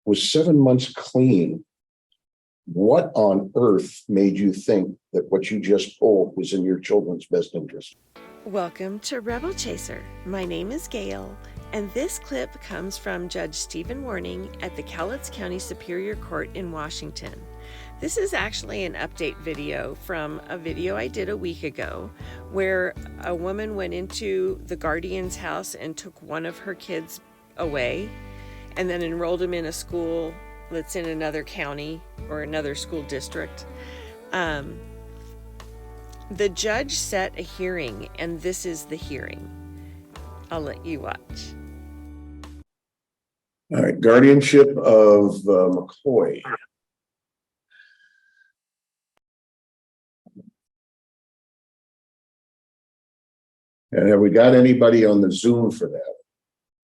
was 7 months clean. What on earth made you think that what you just pulled was in your children's best interest? Welcome to Rebel Chaser. My name is Gail, and this clip comes from Judge Stephan Warning at the Cowlitz County Superior Court in Washington. This is actually an update video from a video I did a week ago where a woman went into the guardian's house and took one of her kids away and then enrolled him in a school that's in another county or another school district. The judge set a hearing, and this is the hearing. I'll let you watch. All right, guardianship of McCoy. And have we got anybody on the Zoom for that?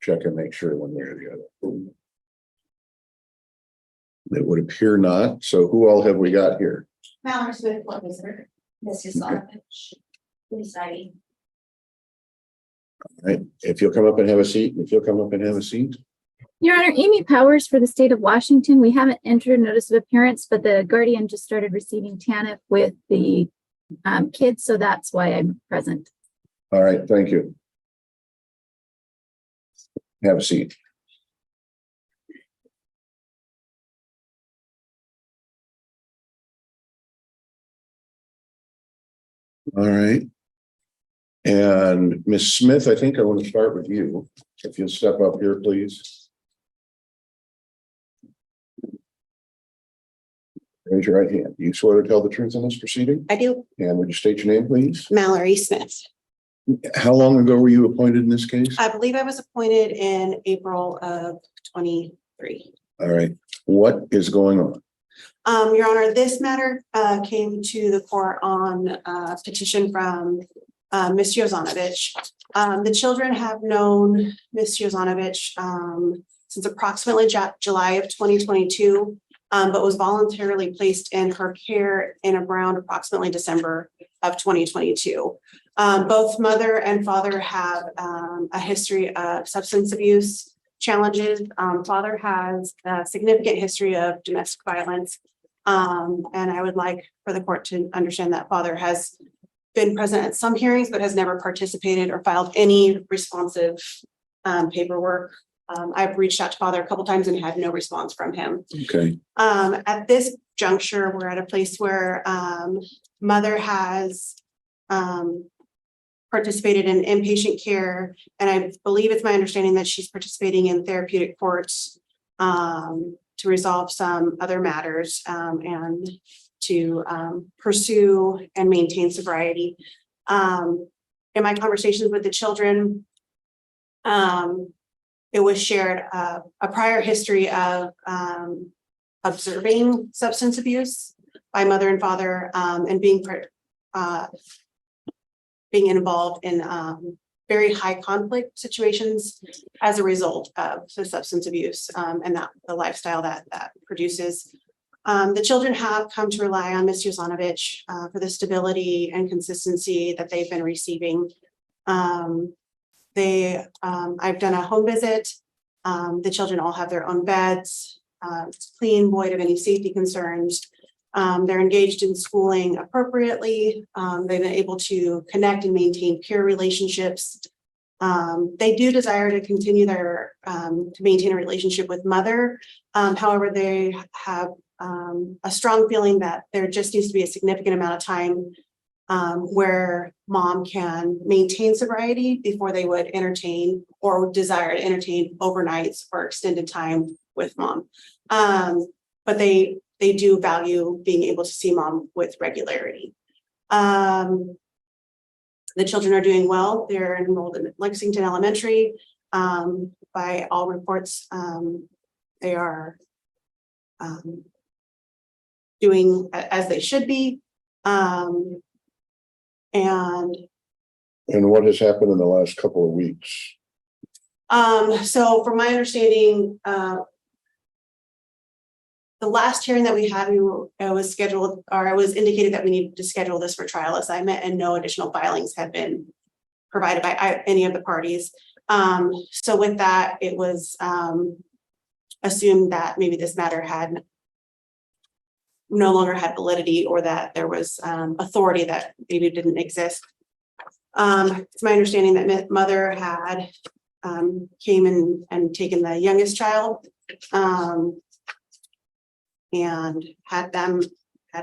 Check and make sure one way or the other. It would appear not. So who all have we got here? Mallory Smith, visitor. Mrs. Solovich, deciding. All right. If you'll come up and have a seat. Your Honor, Amy Powers for the state of Washington. We haven't entered a notice of appearance, but the guardian just started receiving TANF with the kids, so that's why I'm present. All right. Thank you. Have a seat. All right. And Ms. Smith, I think I want to start with you. If you'll step up here, please. Raise your right hand. Do you swear to tell the truth in this proceeding? I do. And would you state your name, please? Mallory Smith. How long ago were you appointed in this case? I believe I was appointed in April of 23. All right. What is going on? Your Honor, this matter came to the court on a petition from Ms. Jozanovich. The children have known Ms. Jozanovich since approximately July of 2022, but was voluntarily placed in her care in around approximately December of 2022. Both mother and father have a history of substance abuse challenges. Father has a significant history of domestic violence. And I would like for the court to understand that father has been present at some hearings, but has never participated or filed any responsive paperwork. I've reached out to father a couple times and had no response from him. Okay. At this juncture, we're at a place where mother has participated in inpatient care, and I believe it's my understanding that she's participating in therapeutic courts to resolve some other matters and to pursue and maintain sobriety. In my conversations with the children, it was shared a prior history of observing substance abuse by mother and father and being involved in very high conflict situations as a result of the substance abuse and that the lifestyle that produces. The children have come to rely on Ms. Jozanovich for the stability and consistency that they've been receiving. I've done a home visit. The children all have their own beds. It's clean, void of any safety concerns. They're engaged in schooling appropriately. They've been able to connect and maintain peer relationships. They do desire to continue to maintain a relationship with mother. However, they have a strong feeling that there just needs to be a significant amount of time where mom can maintain sobriety before they would entertain or desire to entertain overnights or extended time with mom. But they do value being able to see mom with regularity. The children are doing well. They're enrolled in Lexington Elementary. By all reports, they are doing as they should be. And what has happened in the last couple of weeks? So from my understanding, the last hearing that we had, it was scheduled, or it was indicated that we needed to schedule this for trial assignment, and no additional filings had been provided by any of the parties. So with that, it was assumed that maybe this matter had no longer had validity, or that there was authority that maybe didn't exist. It's my understanding that mother had came in and taken the youngest child and had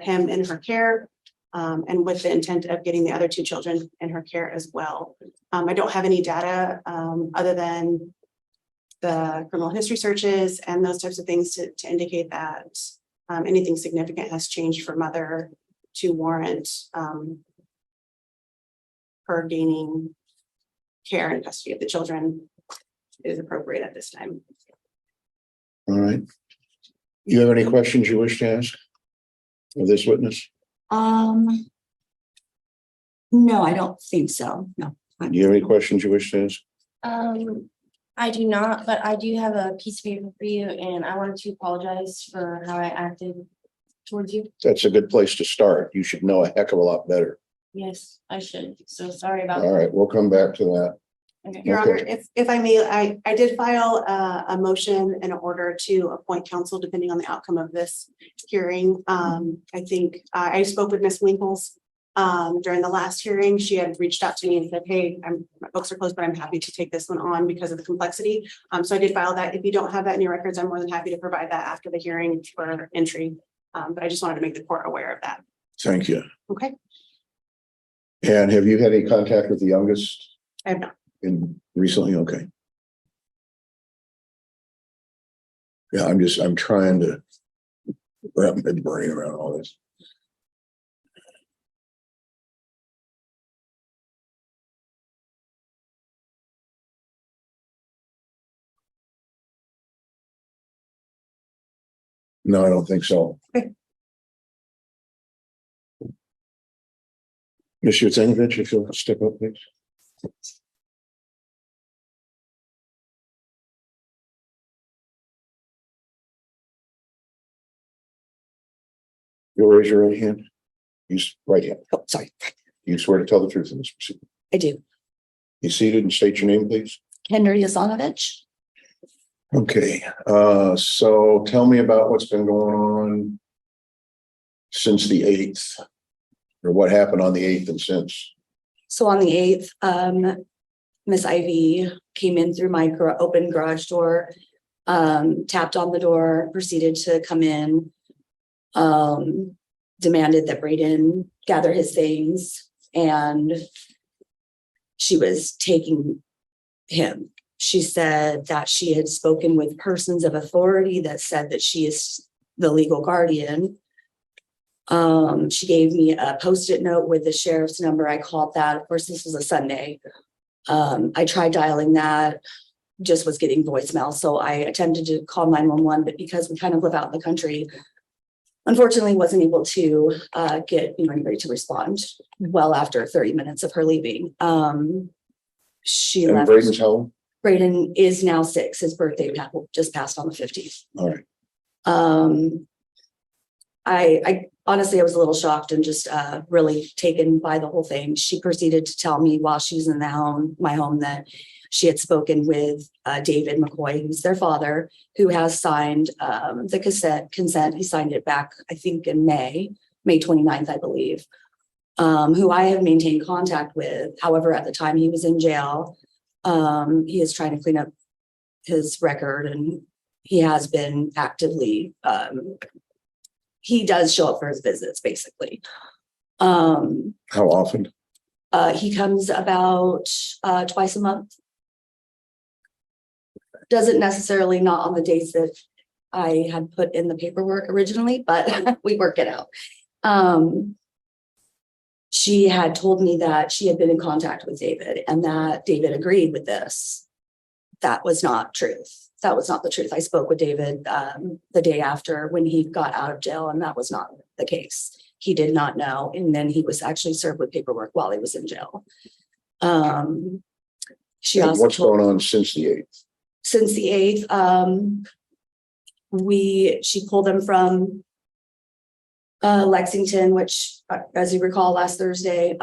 him in her care, and with the intent of getting the other two children in her care as well. I don't have any data other than the criminal history searches and those types of things to indicate that anything significant has changed for mother to warrant her gaining care and custody of the children is appropriate at this time. All right. You have any questions you wish to ask of this witness? No, I don't think so. No. Do you have any questions you wish to ask? I do not, but I do have a piece of paper for you, and I wanted to apologize for how I acted towards you. That's a good place to start. You should know a heck of a lot better. Yes, I should. So sorry about All right, we'll come back to that. that. Your Okay. Honor, if I may, I did file a motion in order to appoint counsel depending on the outcome of this hearing. I think I spoke with Ms. Winkles during the last hearing. She had reached out to me and said, hey, my books are closed, but I'm happy to take this one on because of the complexity. So I did file that. If you don't have that in your records, I'm more than happy to provide that after the hearing for entry. But I just wanted to make the court aware of that. Thank you. Okay, And have you had any contact with the youngest I have not. recently? Okay. Yeah, I'm trying to wrap my brain around all this. No, I don't think so. Okay. Ms. Yurtsenovich, if you'll step up, please. You'll raise your right hand. Right hand. Oh, sorry. You swear to tell the truth in this proceeding. I do. You seated and state your name, please. Henry Yasanovich. Okay, so tell me about what's been going on since the 8th, or what happened on the 8th and since. So on the 8th, Miss Ivy came in through my open garage door, tapped on the door, proceeded to come in, demanded that Braden gather his things, and she was taking him. She said that she had spoken with persons of authority that said that she is the legal guardian. She gave me a Post-it note with the sheriff's number. I called that. Of course, this was a Sunday. I tried dialing that, just was getting voicemail. So I attempted to call 911, but because we kind of live out in the country, unfortunately wasn't able to get anybody to respond well after 30 minutes of her leaving. She And left. Braden's home? Braden is now 6. His birthday just passed on the 15th. All right. I honestly, I was a little shocked and just really taken by the whole thing. She proceeded to tell me while she was in my home that she had spoken with David McCoy, who's their father, who has signed the consent. He signed it back, I think, in May 29th, I believe, who I have maintained contact with. However, at the time he was in jail, he is trying to clean up his record, and he has been actively, he does show up for his visits, basically. How often? He comes about twice a month. Doesn't necessarily not on the dates that I had put in the paperwork originally, but we work it out. She had told me that she had been in contact with David and that David agreed with this. That was not truth. That was not the truth. I spoke with David the day after when he got out of jail, and that was not the case. He did not know. And then he was actually served with paperwork while he was in jail. She And also what's told, going on since the 8th? since the 8th, she pulled him from Lexington, which, as you recall, last Thursday,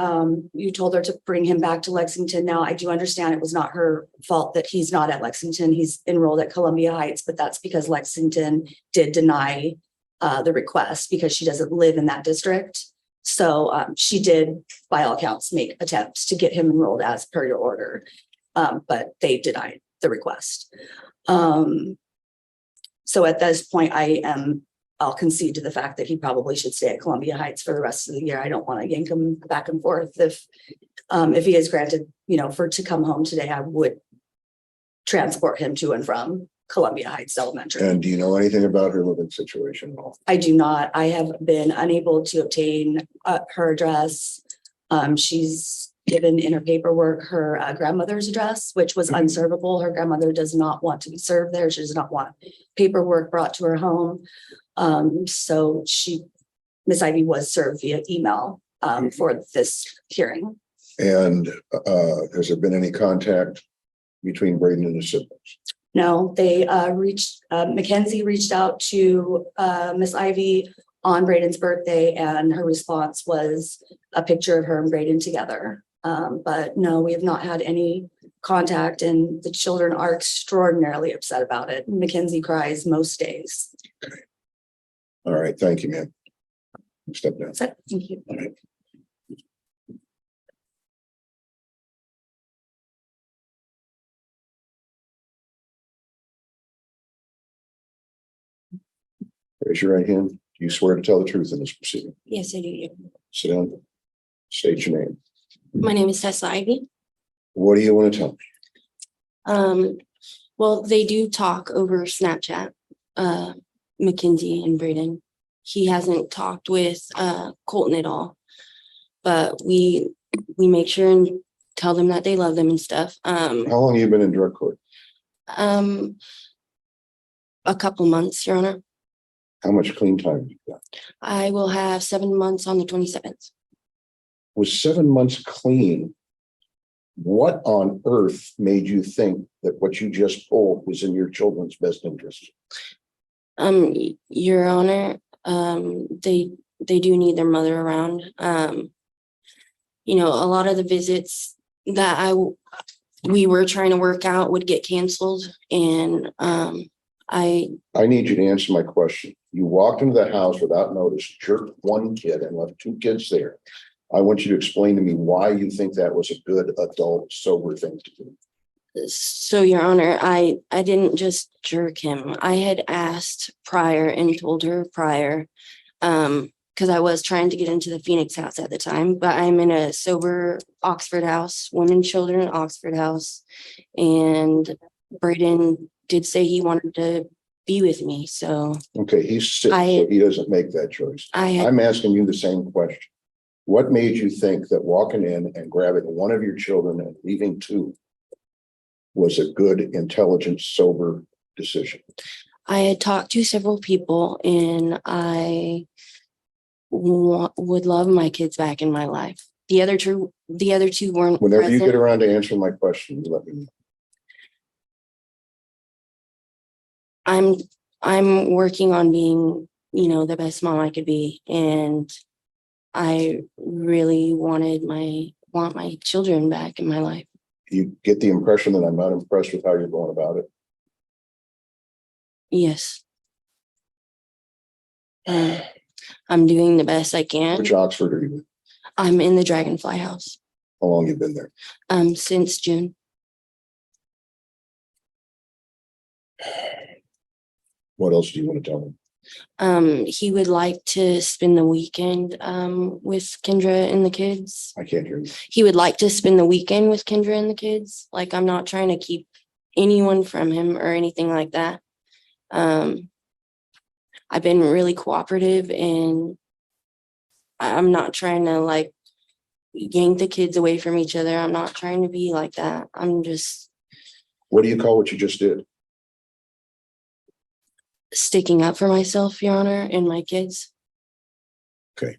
you told her to bring him back to Lexington. Now, I do understand it was not her fault that he's not at Lexington. He's enrolled at Columbia Heights, but that's because Lexington did deny the request because she doesn't live in that district. So she did, by all accounts, make attempts to get him enrolled as per your order, but they denied the request. So at this point, I'll concede to the fact that he probably should stay at Columbia Heights for the rest of the year. I don't want to yank him back and forth. If he is granted, to come home today, I would transport him to and from Columbia Heights Elementary. And do you know anything about her living situation at all? I do not. I have been unable to obtain her address. She's given in her paperwork her grandmother's address, which was unservable. Her grandmother does not want to be served there. She does not want paperwork brought to her home. So Miss Ivy was served via email for this hearing. And has there been any contact between Braden and his siblings? No, they Mackenzie reached out to Miss Ivy on Braden's birthday, and her response was a picture of her and Braden together. But no, we have not had any contact, and the children are extraordinarily upset about it. Mackenzie cries most days. Okay. All right. Thank you, ma'am. Step down. Thank you. All right. Raise your right hand. Do you swear to tell the truth in this proceeding? Yes, I do. Sit down. State your name. My name is Tessa Ivy. What do you want to tell me? Well, they do talk over Snapchat, Mackenzie and Braden. He hasn't talked with Colton at all, but we make sure and tell them that they love them and stuff. How long have you been in drug court? A couple months, Your Honor. How much clean time have you got? I will have 7 months on the 27th. Was 7 months clean? What on earth made you think that what you just pulled was in your children's best interest? Your Honor, they do need their mother around. A lot of the visits that we were trying to work out would get canceled, and I need you to answer my question. You walked into the house without notice, jerked one kid and left two kids there. I want you to explain to me why you think that was a good adult sober thing to do. So, Your Honor, I didn't just jerk him. I had asked prior and told her prior, because I was trying to get into the Phoenix house at the time, but I'm in a sober Oxford house, women, children, Oxford house. And Braden did say he wanted to be with me. So okay, he's sick, so he doesn't make that choice. I'm asking you the same question. What made you think that walking in and grabbing one of your children and leaving two was a good, intelligent, sober decision? I had talked to several people, and I would love my kids back in my life. The other two weren't. Whenever present. you get around to answering my question, you let me know. I'm working on being, the best mom I could be, and I really want my children back in my life. You get the impression that I'm not impressed with how you're going about it? Yes. I'm doing the best I can. Which Oxford are you in? I'm in the Dragonfly house. How long have you been there? Since June. What else do you want to tell him? He would like to spend the weekend with Kendra and the kids. I can't hear you. He would like to spend the weekend with Kendra and the kids. Like, I'm not trying to keep anyone from him or anything like that. I've been really cooperative, and I'm not trying to yank the kids away from each other. I'm not trying to be like that. I'm just. What do you call what you just did? Sticking up for myself, Your Honor, and my kids. Okay.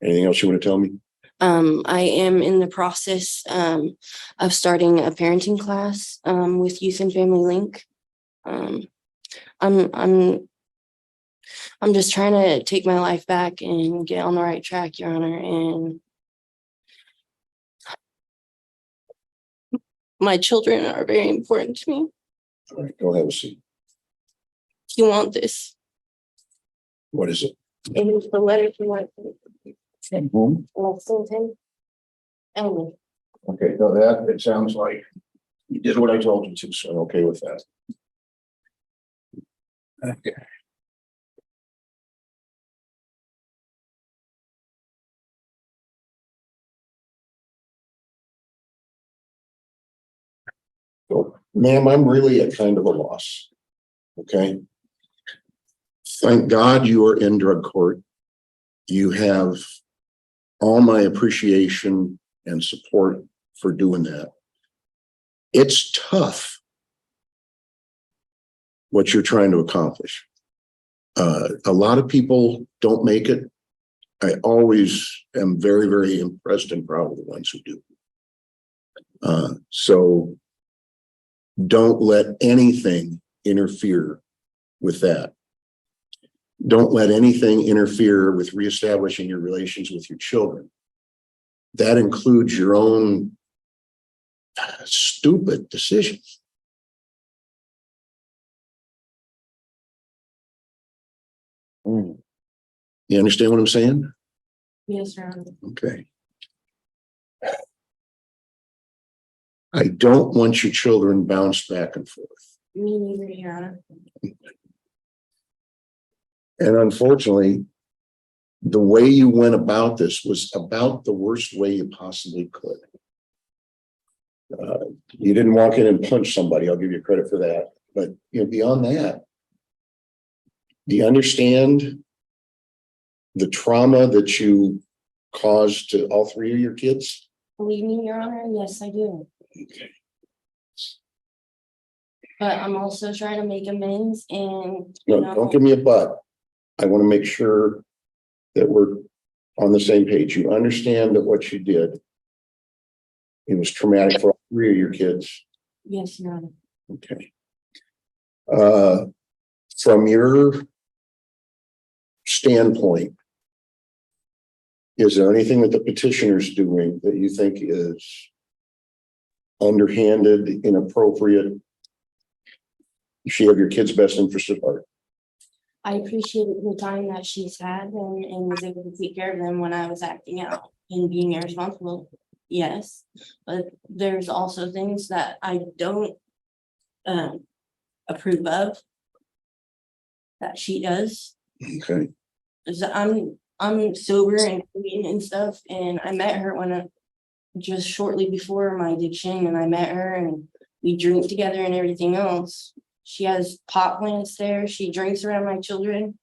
Anything else you want to tell me? I am in the process of starting a parenting class with Youth and Family Link. I'm I'm just trying to take my life back and get on the right track, Your Honor. And my children are very important to me. All right, go have a seat. If you want this, What is it? it is the letter from my Whom? Lexington. Emily. Okay, no, that, it sounds like you did what I told you to, so I'm okay with that. Okay. So, ma'am, I'm really at kind of a loss. Okay. Thank God you are in drug court. You have all my appreciation and support for doing that. It's tough what you're trying to accomplish. A lot of people don't make it. I always am very, very impressed and proud of the ones who do. So don't let anything interfere with that. Don't let anything interfere with reestablishing your relations with your children. That includes your own stupid decisions. You understand what I'm saying? Yes, Your Honor. Okay. I don't want your children bounced back and forth. Me neither, Your Honor. And unfortunately, the way you went about this was about the worst way you possibly could. You didn't walk in and punch somebody. I'll give you credit for that. But beyond that, do you understand the trauma that you caused to all three of your kids? Believe me, Your Honor, yes, I do. Okay. But I'm also trying to make amends and No, don't give me a but. I want to make sure that we're on the same page. You understand that what you did, it was traumatic for all three of your kids. yes, Your Honor. Okay. From your standpoint, is there anything that the petitioner's doing that you think is underhanded, inappropriate? Does she have your kids' best interest at heart? I appreciate the time that she's had and was able to take care of them when I was acting out and being irresponsible. Yes, but there's also things that I don't approve of that she does. Okay. 'Cause I'm sober and clean and stuff, and I met her just shortly before my addiction, and I met her and we drink together and everything else. She has pot plants there. She drinks around my children.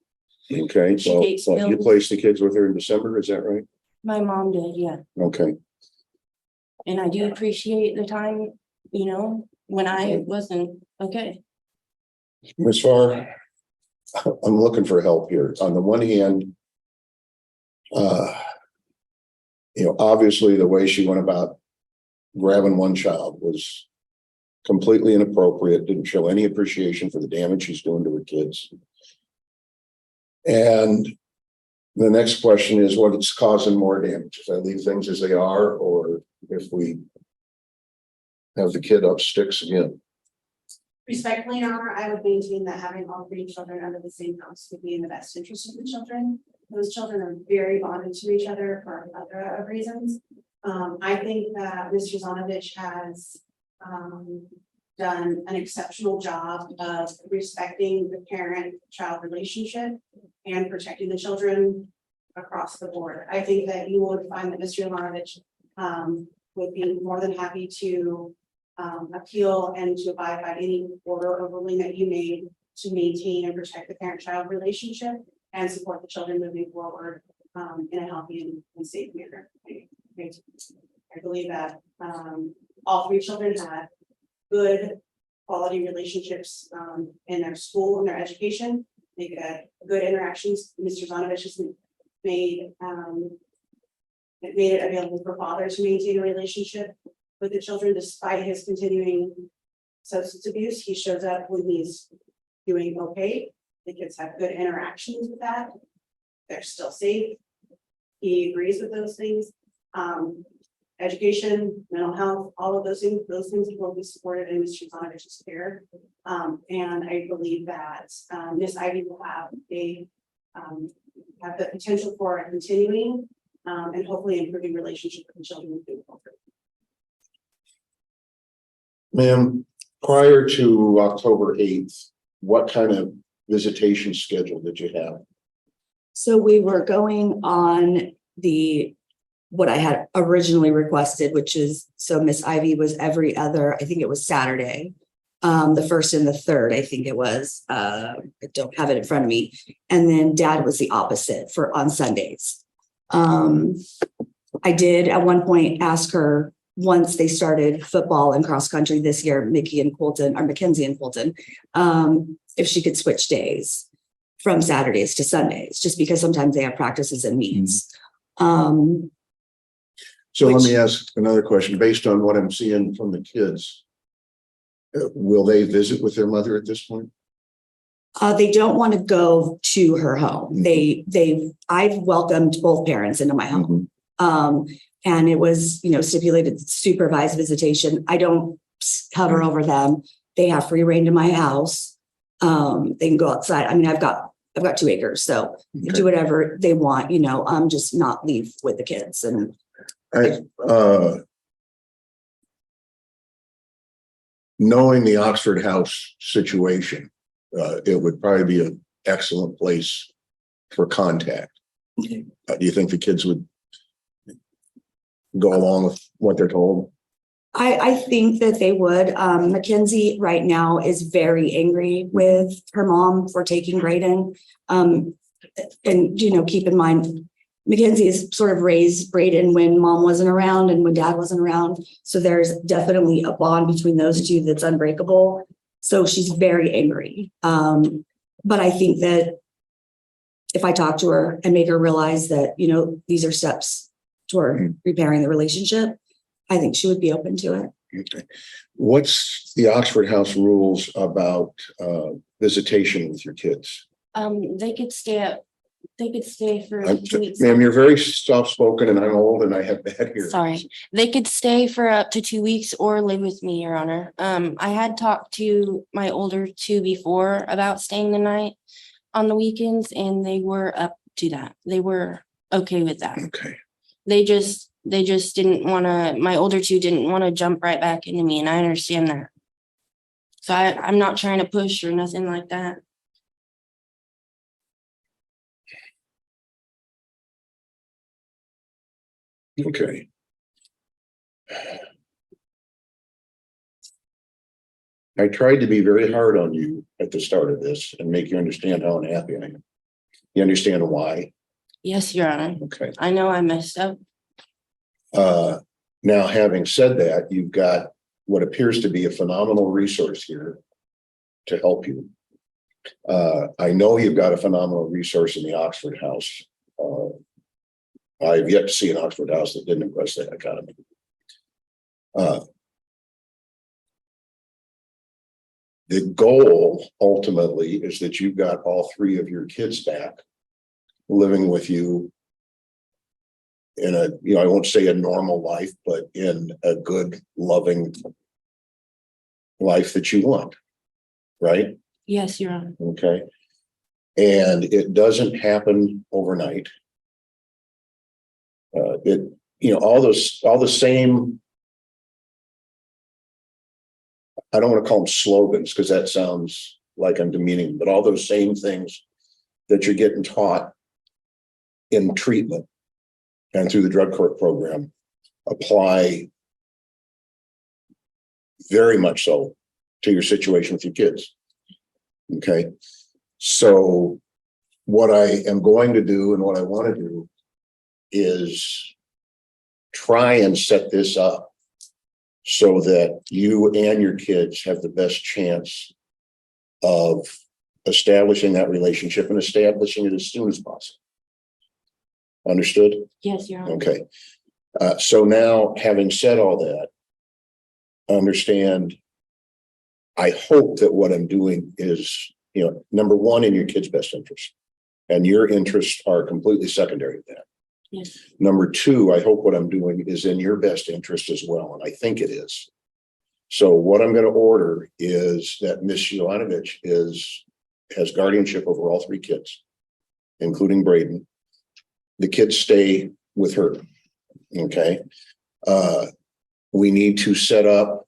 Okay, She well, takes you pills. placed the kids with her in December, is that right? My mom did, yeah. Okay. And I do appreciate the time, when I wasn't okay. Ms. Farr, I'm looking for help here. On the one hand, obviously the way she went about grabbing one child was completely inappropriate, didn't show any appreciation for the damage she's doing to her kids. And the next question is what's causing more damage? If I leave things as they are, or if we have the kid up sticks again? Respectfully, Your Honor, I would maintain that having all three children under the same house would be in the best interest of the children. Those children are very bonded to each other for a plethora of reasons. I think that Mr. Zonovich has done an exceptional job of respecting the parent-child relationship and protecting the children across the board. I think that you would find that Mr. Zonovich would be more than happy to appeal and to abide by any order or ruling that you made to maintain and protect the parent-child relationship and support the children moving forward in a healthy and safe manner. I believe that all three children had good quality relationships in their school and their education. They had good interactions. Mr. Zonovich has made it available for fathers to maintain a relationship with the children despite his continuing substance abuse. He shows up when he's doing okay The kids have good interactions with that. They're still safe. He agrees with those things. Education, mental health, all of those things will be supported in Ms. Stephanovic's care. And I believe that Ms. Ivy will have the potential for a continuing and hopefully improving relationship with the children moving forward. Ma'am, prior to October 8th, what kind of visitation schedule did you have? So we were going on what I had originally requested, which is, so Miss Ivy was every other, I think it was Saturday. The first and the third, I think it was, I don't have it in front of me. And then Dad was the opposite on Sundays. I did at one point ask her, once they started football and cross country this year, Mackenzie and Colton, if she could switch days from Saturdays to Sundays, just because sometimes they have practices and meets. So let me ask another question. Based on what I'm seeing from the kids, will they visit with their mother at this point? They don't want to go to her home. I've welcomed both parents into my home. And it was, stipulated supervised visitation. I don't hover over them. They have free reign to my house. They can go outside. I mean, I've got 2 acres, so they do whatever they want, just not leave with the kids. And knowing the Oxford House situation, it would probably be an excellent place for contact. Do you think the kids would go along with what they're told? I think that they would. Mackenzie right now is very angry with her mom for taking Braden. And, keep in mind, Mackenzie has sort of raised Braden when mom wasn't around and when dad wasn't around. So there's definitely a bond between those two that's unbreakable. So she's very angry. But I think that if I talk to her and make her realize that, these are steps toward repairing the relationship, I think she would be open to it. Okay. What's the Oxford House rules about visitation with your kids? They could stay for 2 weeks. Ma'am, you're very soft-spoken and I'm old and I have bad hearing. Sorry. They could stay for up to 2 weeks or live with me, Your Honor. I had talked to my older 2 before about staying the night on the weekends, and they were up to that. They were okay with that. Okay. They just didn't want to, my older 2 didn't want to jump right back into me, and I understand that. So I'm not trying to push or nothing like that. Okay. I tried to be very hard on you at the start of this and make you understand how unhappy I am. You understand why? Yes, Your Honor. Okay. I know I messed up. Now, having said that, you've got what appears to be a phenomenal resource here to help you. I know you've got a phenomenal resource in the Oxford House. I've yet to see an Oxford House that didn't impress that economy. The goal ultimately is that you've got all 3 of your kids back living with you in a, I won't say a normal life, but in a good, loving life that you want, right? Yes, Your Honor. Okay. And it doesn't happen overnight. All the same, I don't want to call them slogans because that sounds like I'm demeaning, but all those same things that you're getting taught in treatment and through the drug court program apply very much so to your situation with your kids. Okay. So what I am going to do and what I want to do is try and set this up so that you and your kids have the best chance of establishing that relationship and establishing it as soon as possible. Understood? Yes, Your Honor. Okay. So now, having said all that, understand, I hope that what I'm doing is number one, in your kid's best interest. And your interests are completely secondary to that. Yes. Number two, I hope what I'm doing is in your best interest as well, and I think it is. So what I'm going to order is that Miss Jelanovich has guardianship over all 3 kids, including Braden. The kids stay with her. Okay. We need to set up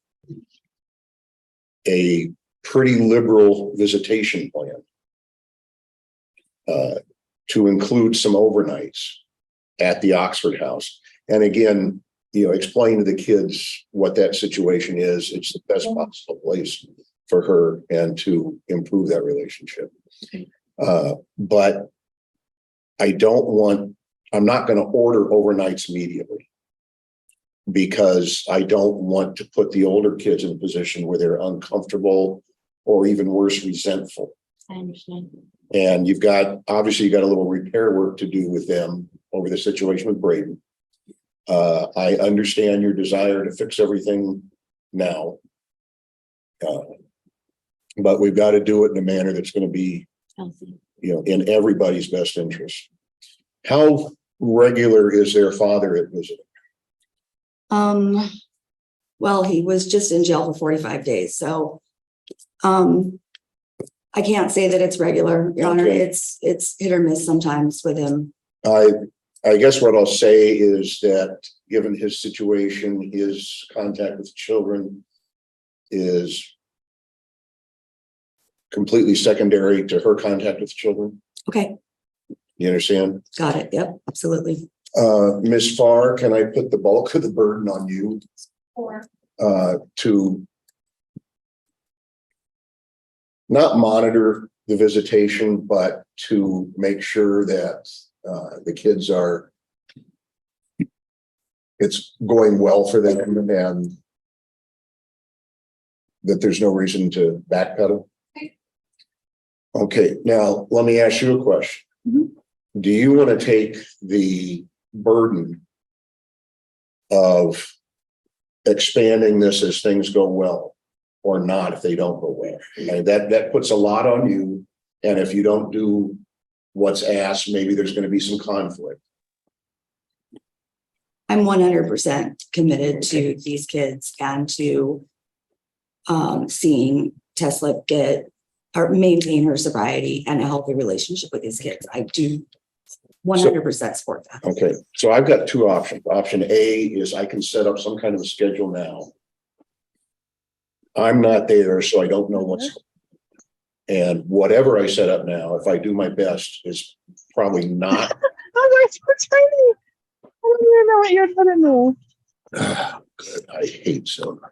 a pretty liberal visitation plan to include some overnights at the Oxford house. And again, explain to the kids what that situation is. It's the best possible place for her and to improve that relationship. But I'm not going to order overnights immediately, because I don't want to put the older kids in a position where they're uncomfortable or even worse, resentful. I understand. And obviously you got a little repair work to do with them over the situation with Braden. I understand your desire to fix everything now. But we've got to do it in a manner that's going to be, Healthy. in everybody's best interest. How regular is their father at visiting? Well, he was just in jail for 45 days. So, I can't say that it's regular, Your Honor. Okay. It's hit or miss sometimes with him. I guess what I'll say is that given his situation, his contact with children is completely secondary to her contact with children. Okay, You understand? got it. Yep, absolutely. Ms. Farr, can I put the bulk of the burden on you to not monitor the visitation, but to make sure that the kids it's going well for them and that there's no reason to backpedal? Okay, now let me ask you a question. Do you want to take the burden of expanding this as things go well, or not if they don't go well? And that puts a lot on you. And if you don't do what's asked, maybe there's going to be some conflict. I'm 100% committed to these kids and to seeing Tesla maintain her sobriety and a healthy relationship with these kids. I do 100% support that. Okay, so I've got 2 options. Option A is I can set up some kind of a schedule now. I'm not there, so I don't know what's, and whatever I set up now, if I do my best, is probably not. Oh, that's so tiny. I don't even know what you're gonna know. Good. I hate soda.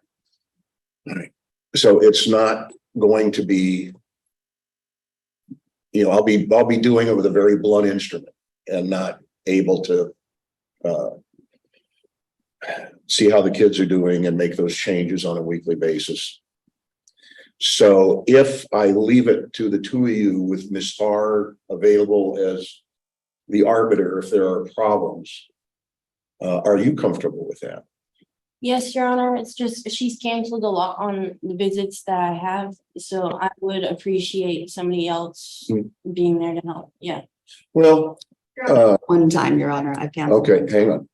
All right. So it's not going to be, I'll be doing it with a very blunt instrument and not able to see how the kids are doing and make those changes on a weekly basis. So if I leave it to the 2 of you with Ms. Farr available as the arbiter, if there are problems, are you comfortable with that? Yes, Your Honor. It's just she's canceled a lot on the visits that I have, so I would appreciate somebody else being there to help. Yeah. Well, One time, Your Honor, I've canceled. okay, hang on.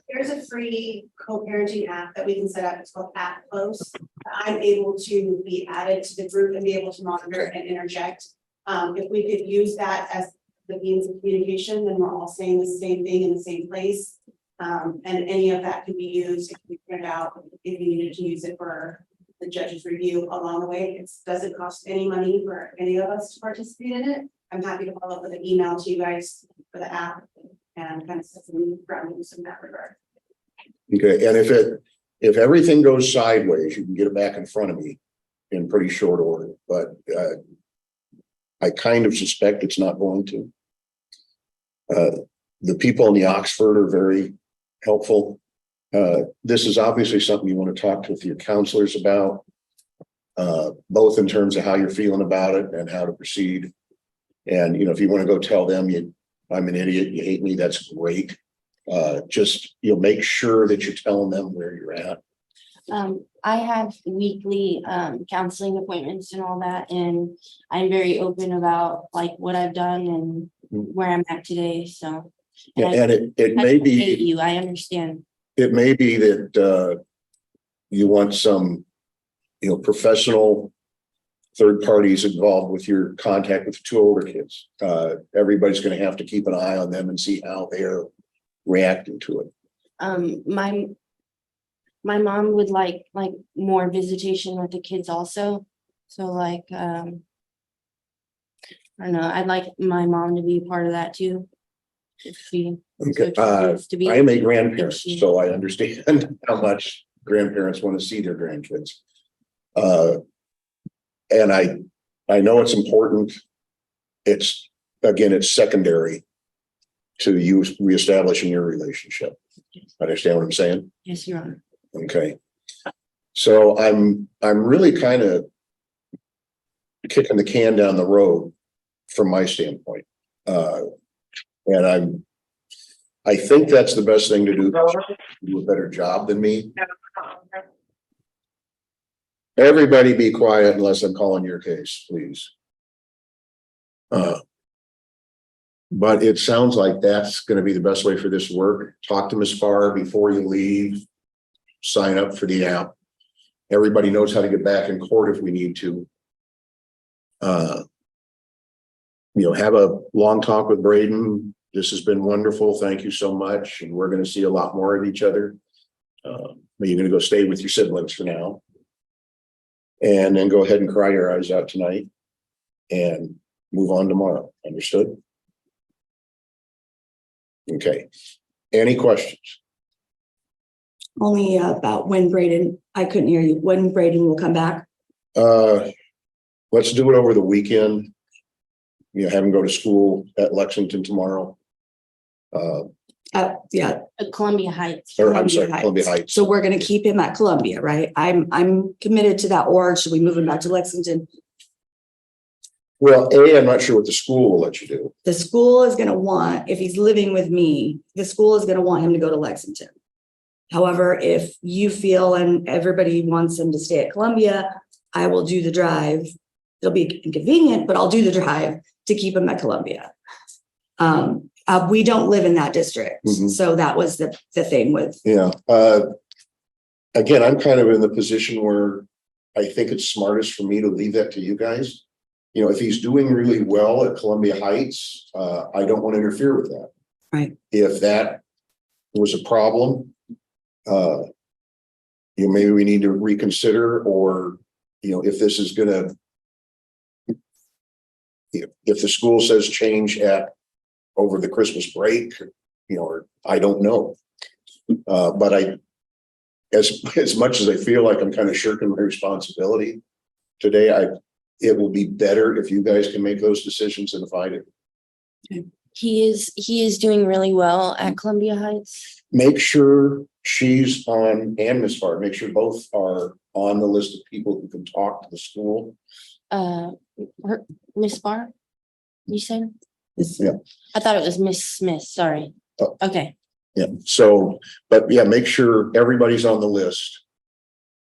There's a free co-parenting app that we can set up. It's called App Close. I'm able to be added to the group and be able to monitor and interject. If we could use that as the means of communication, then we're all saying the same thing in the same place. And any of that can be used, it can be printed out if you needed to use it for the judge's review along the way. It doesn't cost any money for any of us to participate in it. I'm happy to follow up with an email to you guys for the app and kind of set some ground rules in that regard. Okay, and if everything goes sideways, you can get it back in front of me in pretty short order, but I kind of suspect it's not going to. The people in the Oxford are very helpful. This is obviously something you want to talk with your counselors about, both in terms of how you're feeling about it and how to proceed. And, if you want to go tell them I'm an idiot, you hate me, that's great. Just, make sure that you're telling them where you're at. I have weekly counseling appointments and all that, and I'm very open about like what I've done and where I'm at today, so. And it may be, I understand. it may be that you want some, professional third parties involved with your contact with the two older kids. Everybody's going to have to keep an eye on them and see how they're reacting to it. My mom would like more visitation with the kids also. So like, I don't know, I'd like my mom to be a part of that too. If she Okay. chooses to be. I am a grandparent, If she- so I understand how much grandparents want to see their grandkids. And I know it's important. It's secondary to you reestablishing your relationship. Understand what I'm saying? Yes, Your Honor. Okay. So I'm really kind of kicking the can down the road from my standpoint. And I think that's the best thing to do. Do a better job than me. Everybody be quiet unless I'm calling your case, please. But it sounds like that's going to be the best way for this to work. Talk to Ms. Farr before you leave. Sign up for the app. Everybody knows how to get back in court if we need to. Have a long talk with Braden. This has been wonderful. Thank you so much. And we're going to see a lot more of each other. But you're going to go stay with your siblings for now. And then go ahead and cry your eyes out tonight and move on tomorrow. Understood? Okay. Any questions? Only about when Braden, I couldn't hear you, when Braden will come back. Let's do it over the weekend. Have him go to school at Lexington tomorrow. Yeah. Columbia Heights. Or I'm sorry, Columbia Heights. So we're going to keep him at Columbia, right? I'm committed to that. Or should we move him back to Lexington? Well, I'm not sure what the school will let you do. The school is going to want, if he's living with me, the school is going to want him to go to Lexington. However, if you feel and everybody wants him to stay at Columbia, I will do the drive. It'll be inconvenient, but I'll do the drive to keep him at Columbia. We don't live in that district. So that was the thing with. Yeah. Again, I'm kind of in the position where I think it's smartest for me to leave that to you guys. If he's doing really well at Columbia Heights, I don't want to interfere with that. Right. If that was a problem, maybe we need to reconsider, or, if this is gonna, if the school says change over the Christmas break, or I don't know. But as much as I feel like I'm kind of shirking my responsibility today, it will be better if you guys can make those decisions than if I do. Okay. He is doing really well at Columbia Heights. Make sure she's on, and Ms. Farr, make sure both are on the list of people who can talk to the school. Miss Farr, you said? Yeah. I thought it was Miss Smith. Sorry. Oh. Okay. Yeah. So, but yeah, make sure everybody's on the list.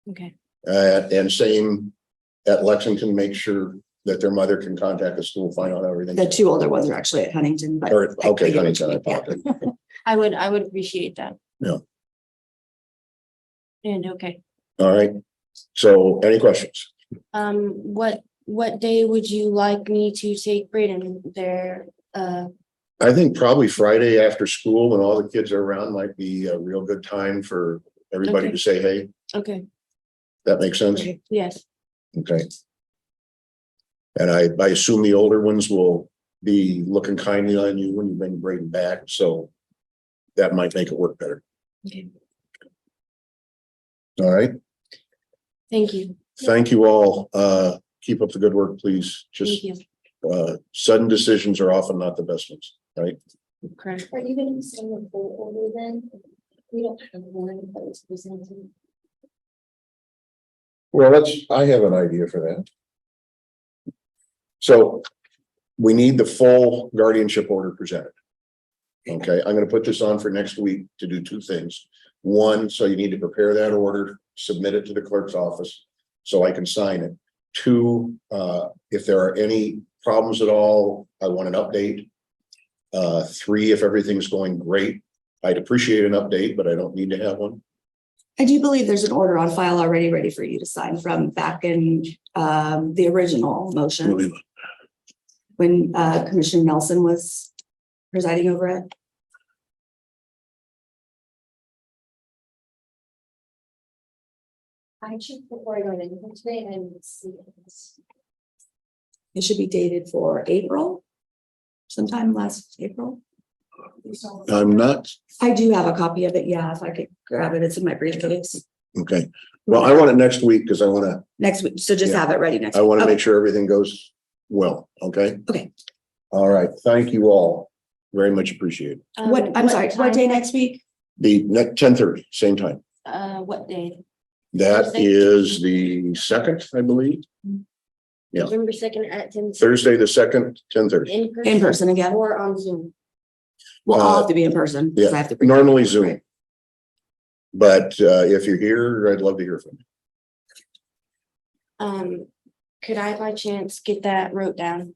Okay. And same at Lexington, make sure that their mother can contact the school, find out everything. The two older ones are actually at Huntington, but Okay, Huntington, I apologize. I would appreciate that. Yeah. And okay. All right. So any questions? What day would you like me to take Braden there? I think probably Friday after school when all the kids are around might be a real good time for everybody Okay. to say, hey. Okay. That makes sense? Okay. Yes. Okay. And I assume the older ones will be looking kindly on you when you bring Braden back, so that might make it work better. Okay. All right. Thank you. Thank you all. Keep up the good work, please. Just Thank you. sudden decisions are often not the best ones, right? Correct. Are you going to send the full order then? We don't have one that was presented. Well, I have an idea for that. So we need the full guardianship order presented. Okay, I'm going to put this on for next week to do two things. One, so you need to prepare that order, submit it to the clerk's office so I can sign it. Two, if there are any problems at all, I want an update. Three, if everything's going great, I'd appreciate an update, but I don't need to have one. I do believe there's an order on file already ready for you to sign from back in the original motion when Commissioner Nelson was presiding over it. I checked before I got in today and I didn't see it. It should be dated for April, sometime last April. I'm not, I do have a copy of it. Yeah, if I could grab it, it's in my briefcase. okay. Well, I want it next week because I want to, Next week, so just Yeah. have it ready next I week. want to Okay. make sure everything goes well, okay? Okay. All right, thank you all. Very much appreciated. What, I'm sorry, what day next week? The next 10:30, same time. What day? That Thursday? is the second, I believe. Yeah. November 2nd at 10. Thursday, the second, 10:30. In person again? Or on Zoom. Well, I'll have to be in person because I have to. bring- Normally Zoom. But if you're here, I'd love to hear from you. Could I by chance get that wrote down?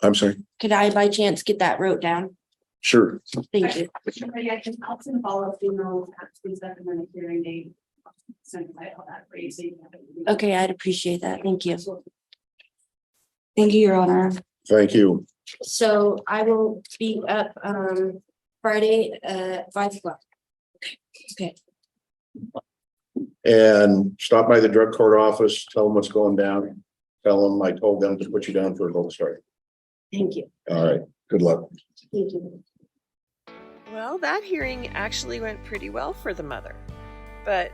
I'm sorry. Could I by chance get that wrote down? Sure. Thank you. I can also follow up email after that and then a hearing date. Send all that for you. So you have it. Okay, I'd appreciate that. Thank you. Thank you, Your Honor. Thank you. So I will be up Friday at 5:00. Okay. And stop by the drug court office, tell them what's going down. Tell them I told them to put you down for a gold star. Thank you. All right, good luck. Thank you. Well, that hearing actually went pretty well for the mother, but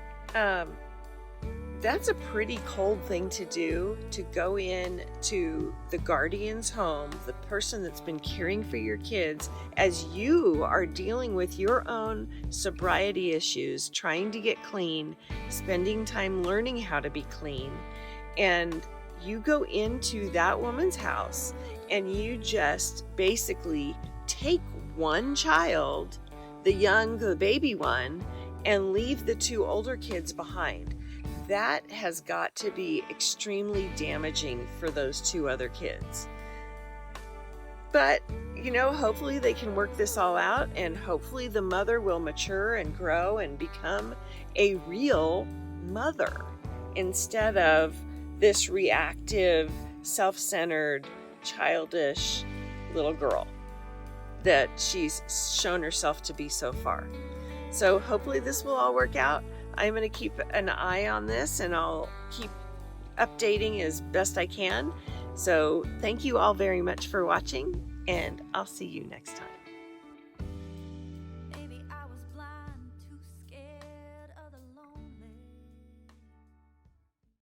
that's a pretty cold thing to do, to go in to the guardian's home, the person that's been caring for your kids, as you are dealing with your own sobriety issues, trying to get clean, spending time learning how to be clean, and you go into that woman's house and you just basically take one child, the baby one, and leave the two older kids behind. That has got to be extremely damaging for those two other kids. But, hopefully they can work this all out, and hopefully the mother will mature and grow and become a real mother instead of this reactive, self-centered, childish little girl that she's shown herself to be so far. So hopefully this will all work out. I'm going to keep an eye on this and I'll keep updating as best I can. So thank you all very much for watching, and I'll see you next time.